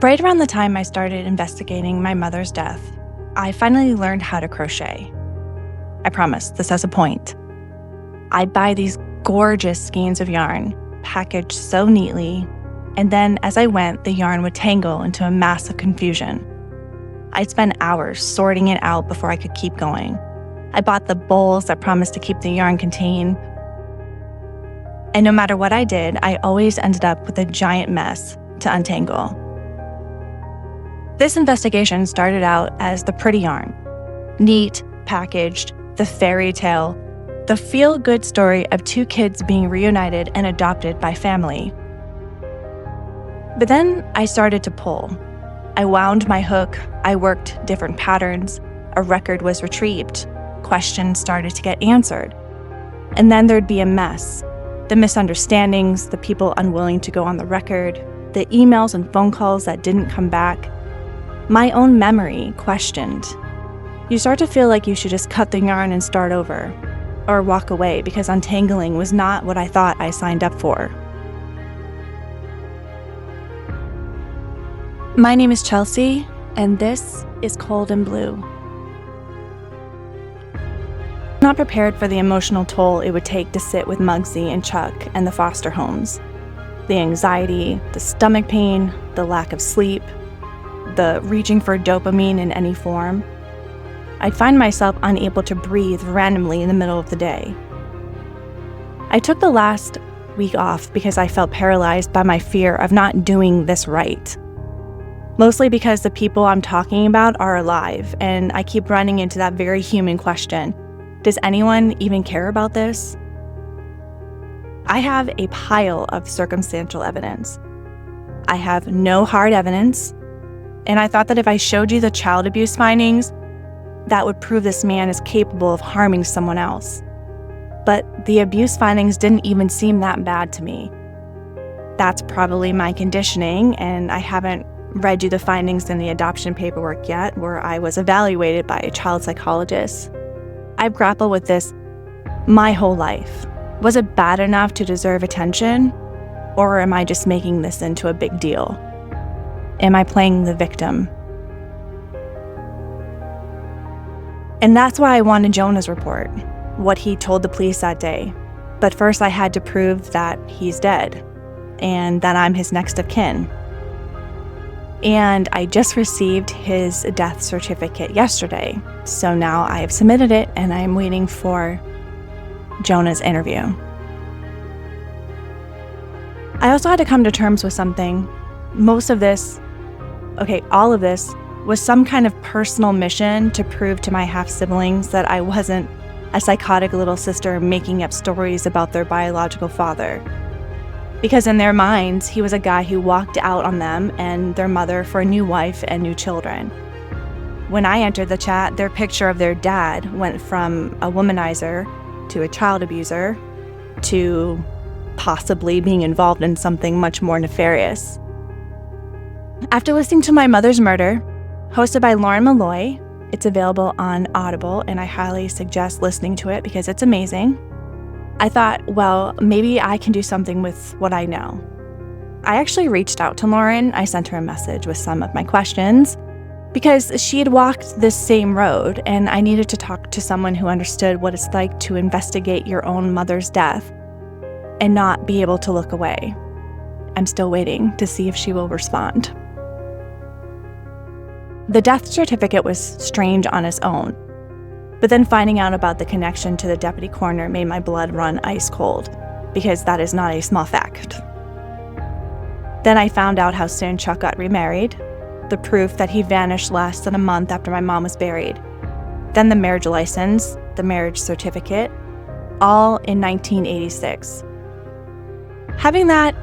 Right around the time I started investigating my mother's death, I finally learned how to crochet. I promise, this has a point. I'd buy these gorgeous skeins of yarn, packaged so neatly, and then as I went, the yarn would tangle into a mass of confusion. I'd spend hours sorting it out before I could keep going. I bought the bowls that promised to keep the yarn contained. And no matter what I did, I always ended up with a giant mess to untangle. This investigation started out as the pretty yarn. Neat, packaged, the fairy tale, the feel-good story of two kids being reunited and adopted by family. But then I started to pull. I wound my hook, I worked different patterns, a record was retrieved, questions started to get answered. And then there'd be a mess. The misunderstandings, the people unwilling to go on the record, the emails and phone calls that didn't come back. My own memory questioned. You start to feel like you should just cut the yarn and start over, or walk away because untangling was not what I thought I signed up for. My name is Chelsea, and this is Cold and Blue. Not prepared for the emotional toll it would take to sit with Muggsy and Chuck and the foster homes. The anxiety, the stomach pain, the lack of sleep, the reaching for dopamine in any form. I'd find myself unable to breathe randomly in the middle of the day. I took the last week off because I felt paralyzed by my fear of not doing this right. Mostly because the people I'm talking about are alive, and I keep running into that very human question. Does anyone even care about this? I have a pile of circumstantial evidence. I have no hard evidence, and I thought that if I showed you the child abuse findings, that would prove this man is capable of harming someone else. But the abuse findings didn't even seem that bad to me. That's probably my conditioning, and I haven't read you the findings in the adoption paperwork yet, where I was evaluated by a child psychologist. I've grappled with this my whole life. Was it bad enough to deserve attention, or am I just making this into a big deal? Am I playing the victim? And that's why I wanted Jonah's report, what he told the police that day. But first I had to prove that he's dead, and that I'm his next of kin. And I just received his death certificate yesterday, so now I have submitted it and I'm waiting for Jonah's interview. I also had to come to terms with something. All of this was some kind of personal mission to prove to my half-siblings that I wasn't a psychotic little sister making up stories about their biological father. Because in their minds, he was a guy who walked out on them and their mother for a new wife and new children. When I entered the chat, their picture of their dad went from a womanizer to a child abuser to possibly being involved in something much more nefarious. After listening to My Mother's Murder, hosted by Lauren Malloy, it's available on Audible, and I highly suggest listening to it because it's amazing. I thought, well, maybe I can do something with what I know. I actually reached out to Lauren. I sent her a message with some of my questions because she had walked this same road, and I needed to talk to someone who understood what it's like to investigate your own mother's death and not be able to look away. I'm still waiting to see if she will respond. The death certificate was strange on its own. But then finding out about the connection to the deputy coroner made my blood run ice cold, because that is not a small fact. Then I found out how soon Chuck got remarried, the proof that he vanished less than a month after my mom was buried, then the marriage license, the marriage certificate, all in 1986. Having that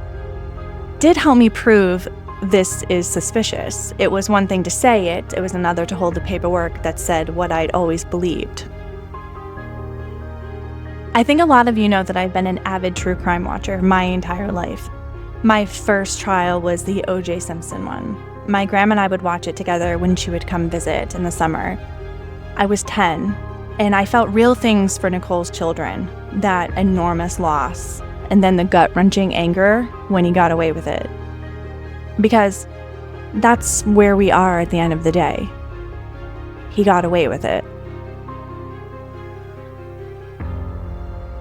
did help me prove this is suspicious. It was one thing to say it was another to hold the paperwork that said what I'd always believed. I think a lot of you know that I've been an avid true crime watcher my entire life. My first trial was the O.J. Simpson one. My grandma and I would watch it together when she would come visit in the summer. I was 10, and I felt real things for Nicole's children, that enormous loss, and then the gut-wrenching anger when he got away with it. Because That's where we are at the end of the day. He got away with it.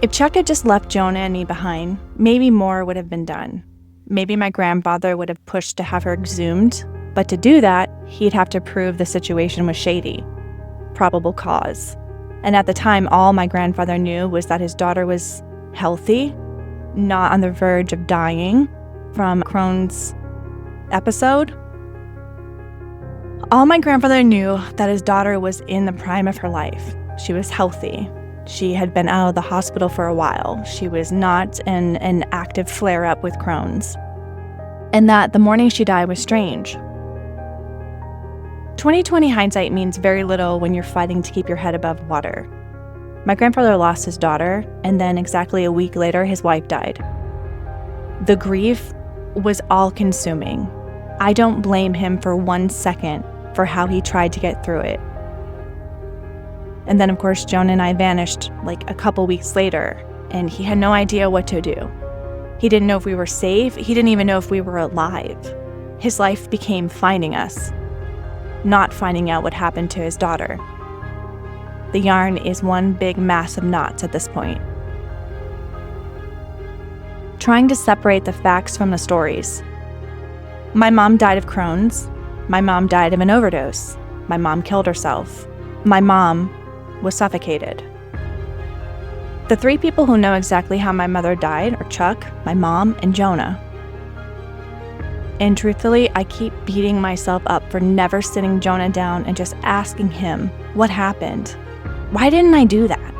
If Chuck had just left Jonah and me behind, maybe more would have been done. Maybe my grandfather would have pushed to have her exhumed, but to do that, he'd have to prove the situation was shady. Probable cause. And at the time, all my grandfather knew was that his daughter was healthy, not on the verge of dying from Crohn's episode. All my grandfather knew that his daughter was in the prime of her life. She was healthy. She had been out of the hospital for a while. She was not in an active flare-up with Crohn's. And that the morning she died was strange. 20/20 hindsight means very little when you're fighting to keep your head above water. My grandfather lost his daughter, and then exactly a week later, his wife died. The grief was all-consuming. I don't blame him for 1 second for how he tried to get through it. And then, of course, Jonah and I vanished like a couple weeks later, and he had no idea what to do. He didn't know if we were safe. He didn't even know if we were alive. His life became finding us, not finding out what happened to his daughter. The yarn is one big mass of knots at this point. Trying to separate the facts from the stories. My mom died of Crohn's. My mom died of an overdose. My mom killed herself. My mom was suffocated. The three people who know exactly how my mother died are Chuck, my mom, and Jonah. And truthfully, I keep beating myself up for never sitting Jonah down and just asking him what happened. Why didn't I do that?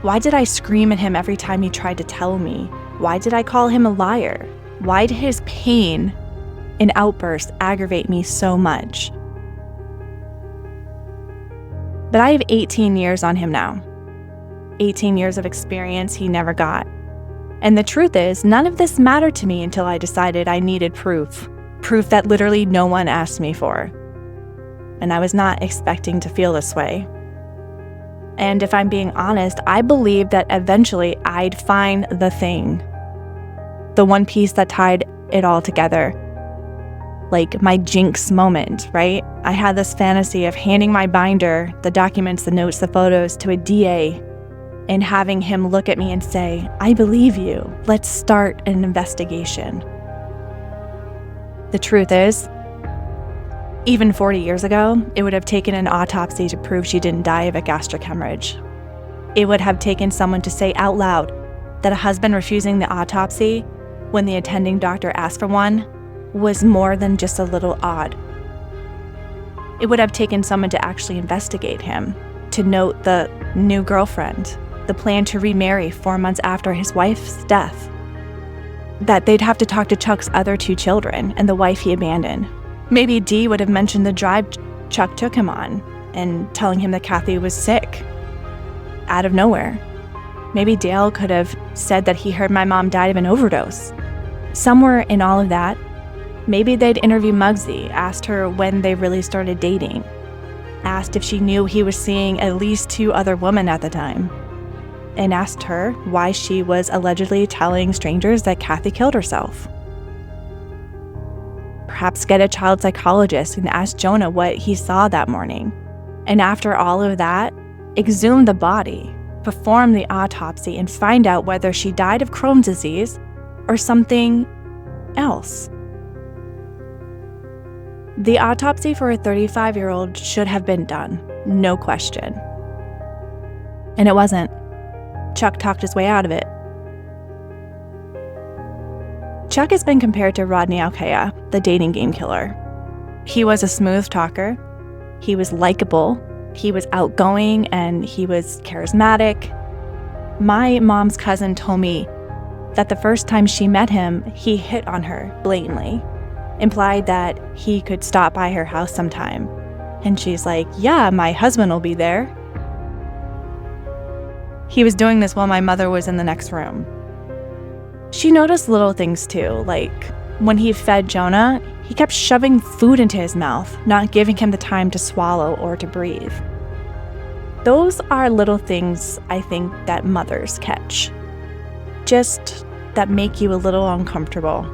Why did I scream at him every time he tried to tell me? Why did I call him a liar? Why did his pain and outbursts aggravate me so much? But I have 18 years on him now. 18 years of experience he never got. And the truth is, none of this mattered to me until I decided I needed proof. Proof that literally no one asked me for. And I was not expecting to feel this way. And if I'm being honest, I believed that eventually I'd find the thing. The one piece that tied it all together. Like my jinx moment, right? I had this fantasy of handing my binder, the documents, the notes, the photos to a DA and having him look at me and say, "I believe you. Let's start an investigation." The truth is, even 40 years ago, it would have taken an autopsy to prove she didn't die of a gastric hemorrhage. It would have taken someone to say out loud that a husband refusing the autopsy when the attending doctor asked for one was more than just a little odd. It would have taken someone to actually investigate him, to note the new girlfriend, the plan to remarry 4 months after his wife's death, that they'd have to talk to Chuck's other 2 children and the wife he abandoned. Maybe Dee would have mentioned the drive Chuck took him on and telling him that Kathy was sick out of nowhere. Maybe Dale could have said that he heard my mom died of an overdose. Somewhere in all of that, maybe they'd interview Muggsy, asked her when they really started dating, asked if she knew he was seeing at least 2 other women at the time, and asked her why she was allegedly telling strangers that Kathy killed herself. Perhaps get a child psychologist and ask Jonah what he saw that morning. And after all of that, exhume the body, perform the autopsy, and find out whether she died of Crohn's disease or something else. The autopsy for a 35-year-old should have been done, no question. And it wasn't. Chuck talked his way out of it. Chuck has been compared to Rodney Alcala, the dating game killer. He was a smooth talker. He was likable. He was outgoing and he was charismatic. My mom's cousin told me that the first time she met him, he hit on her blatantly, implied that he could stop by her house sometime. And she's like, "Yeah, my husband will be there." He was doing this while my mother was in the next room. She noticed little things too, like when he fed Jonah, he kept shoving food into his mouth, not giving him the time to swallow or to breathe. Those are little things I think that mothers catch, just that make you a little uncomfortable.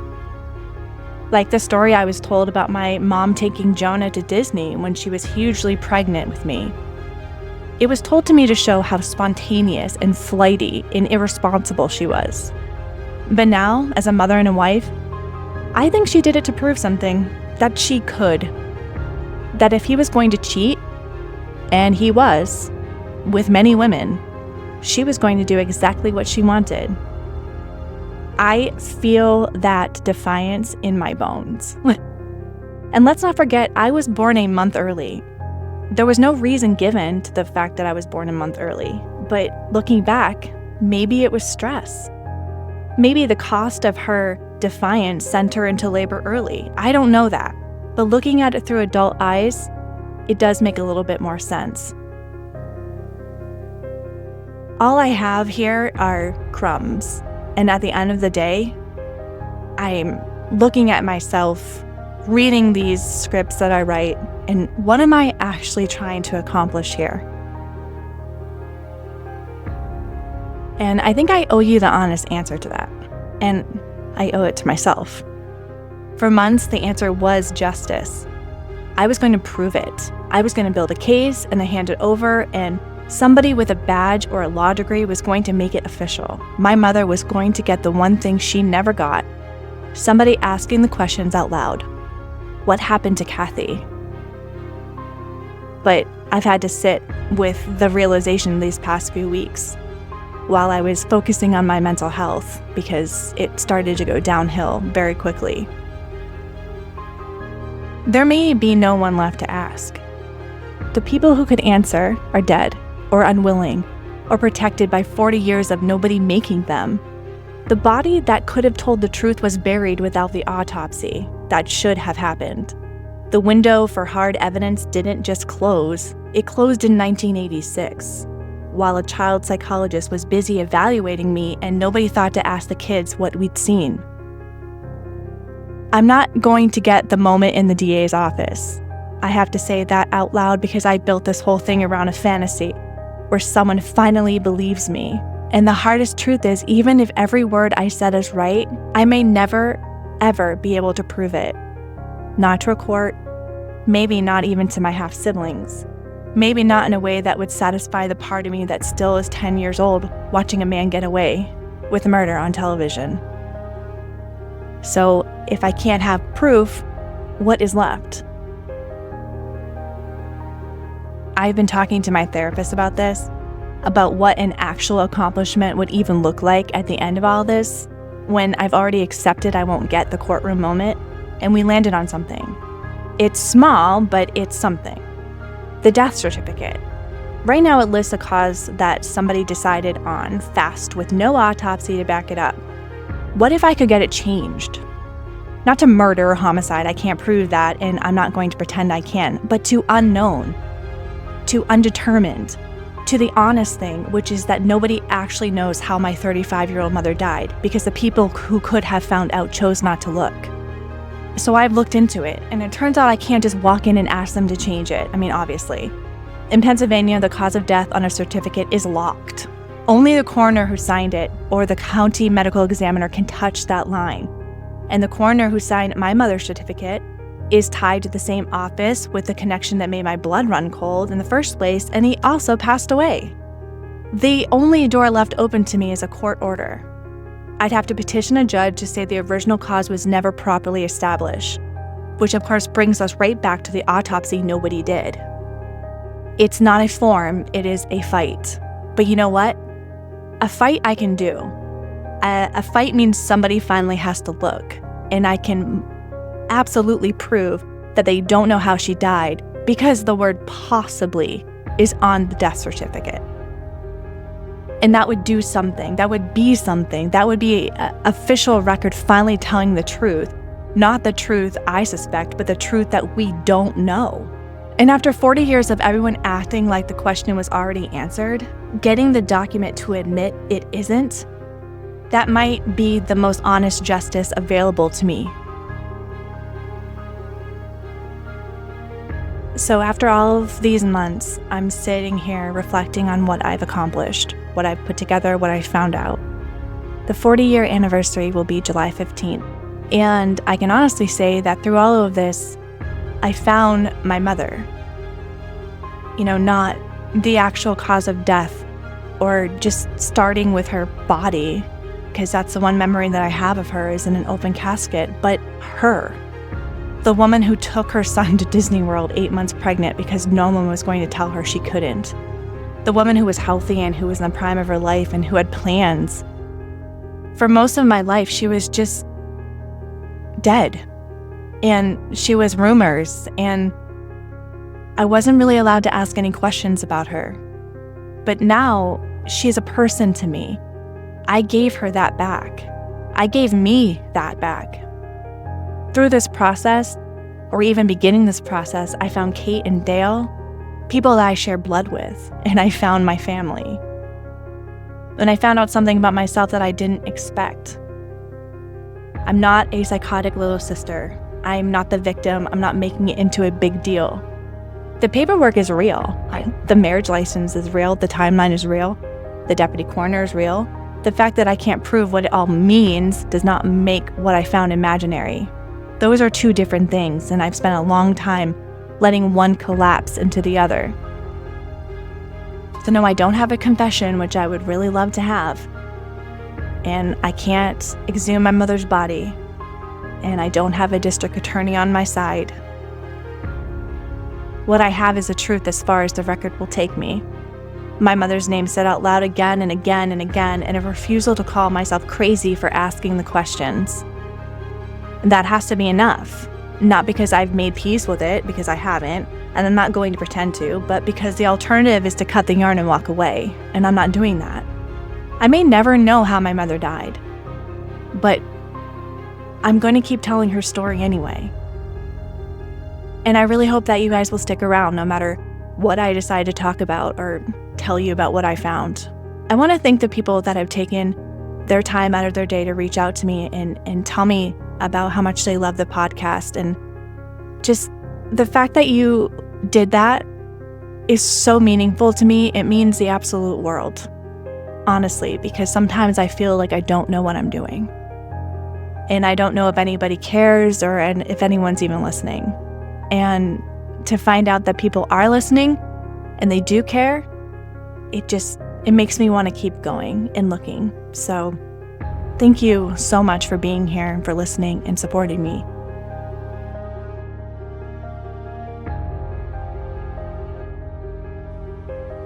Like the story I was told about my mom taking Jonah to Disney when she was hugely pregnant with me. It was told to me to show how spontaneous and flighty and irresponsible she was. But now, as a mother and a wife, I think she did it to prove something, that she could. That if he was going to cheat, and he was, with many women, she was going to do exactly what she wanted. I feel that defiance in my bones. And let's not forget, I was born a month early. There was no reason given to the fact that I was born a month early. But looking back, maybe it was stress. Maybe the cost of her defiance sent her into labor early. I don't know that. But looking at it through adult eyes, it does make a little bit more sense. All I have here are crumbs. And at the end of the day, I'm looking at myself, reading these scripts that I write, and what am I actually trying to accomplish here? And I think I owe you the honest answer to that. And I owe it to myself. For months, the answer was justice. I was going to prove it. I was going to build a case and then hand it over, and somebody with a badge or a law degree was going to make it official. My mother was going to get the one thing she never got. Somebody asking the questions out loud. What happened to Kathy? But I've had to sit with the realization these past few weeks while I was focusing on my mental health because it started to go downhill very quickly. There may be no one left to ask. The people who could answer are dead, or unwilling, or protected by 40 years of nobody making them. The body that could have told the truth was buried without the autopsy that should have happened. The window for hard evidence didn't just close, it closed in 1986, while a child psychologist was busy evaluating me and nobody thought to ask the kids what we'd seen. I'm not going to get the moment in the DA's office. I have to say that out loud because I built this whole thing around a fantasy where someone finally believes me. And the hardest truth is, even if every word I said is right, I may never, ever be able to prove it. Not to a court, maybe not even to my half-siblings. Maybe not in a way that would satisfy the part of me that still is 10 years old watching a man get away with murder on television. So if I can't have proof, what is left? I've been talking to my therapist about this, about what an actual accomplishment would even look like at the end of all this, when I've already accepted I won't get the courtroom moment, and we landed on something. It's small, but it's something. The death certificate. Right now it lists a cause that somebody decided on fast with no autopsy to back it up. What if I could get it changed? Not to murder or homicide, I can't prove that, and I'm not going to pretend I can, but to unknown, to undetermined, to the honest thing, which is that nobody actually knows how my 35-year-old mother died because the people who could have found out chose not to look. So I've looked into it, and it turns out I can't just walk in and ask them to change it. I mean, obviously. In Pennsylvania, the cause of death on a certificate is locked. Only the coroner who signed it or the county medical examiner can touch that line. And the coroner who signed my mother's certificate is tied to the same office with the connection that made my blood run cold in the first place, and he also passed away. The only door left open to me is a court order. I'd have to petition a judge to say the original cause was never properly established, which of course brings us right back to the autopsy nobody did. It's not a form, it is a fight. But you know what? A fight I can do. A fight means somebody finally has to look, and I can absolutely prove that they don't know how she died because the word possibly is on the death certificate. And that would do something. That would be something. That would be an official record finally telling the truth. Not the truth I suspect, but the truth that we don't know. And after 40 years of everyone acting like the question was already answered, getting the document to admit it isn't, that might be the most honest justice available to me. So after all of these months, I'm sitting here reflecting on what I've accomplished, what I've put together, what I found out. The 40-year anniversary will be July 15th. And I can honestly say that through all of this, I found my mother. Not the actual cause of death or just starting with her body, because that's the one memory that I have of her is in an open casket, but her. The woman who took her son to Disney World 8 months pregnant because no one was going to tell her she couldn't. The woman who was healthy and who was in the prime of her life and who had plans. For most of my life, she was just dead. And she was rumors, and I wasn't really allowed to ask any questions about her. But now, she's a person to me. I gave her that back. I gave me that back. Through this process, or even beginning this process, I found Kate and Dale, people that I share blood with, and I found my family. And I found out something about myself that I didn't expect. I'm not a psychotic little sister. I'm not the victim. I'm not making it into a big deal. The paperwork is real. The marriage license is real. The timeline is real. The deputy coroner is real. The fact that I can't prove what it all means does not make what I found imaginary. Those are two different things, and I've spent a long time letting one collapse into the other. So no, I don't have a confession, which I would really love to have. And I can't exhume my mother's body. And I don't have a district attorney on my side. What I have is the truth as far as the record will take me. My mother's name said out loud again and again and again, and a refusal to call myself crazy for asking the questions. That has to be enough. Not because I've made peace with it, because I haven't, and I'm not going to pretend to, but because the alternative is to cut the yarn and walk away, and I'm not doing that. I may never know how my mother died, but I'm going to keep telling her story anyway. And I really hope that you guys will stick around no matter what I decide to talk about or tell you about what I found. I want to thank the people that have taken their time out of their day to reach out to me and tell me about how much they love the podcast. And just the fact that you did that is so meaningful to me. It means the absolute world, honestly, because sometimes I feel like I don't know what I'm doing. And I don't know if anybody cares or if anyone's even listening. And to find out that people are listening and they do care, it makes me want to keep going and looking. So thank you so much for being here and for listening and supporting me.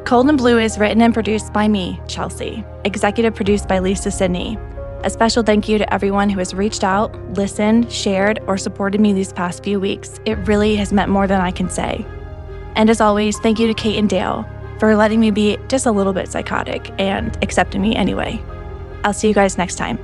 Cold and Blue is written and produced by me, Chelsea. Executive produced by Lisa Sidney. A special thank you to everyone who has reached out, listened, shared, or supported me these past few weeks. It really has meant more than I can say. And as always, thank you to Kate and Dale for letting me be just a little bit psychotic and accepting me anyway. I'll see you guys next time.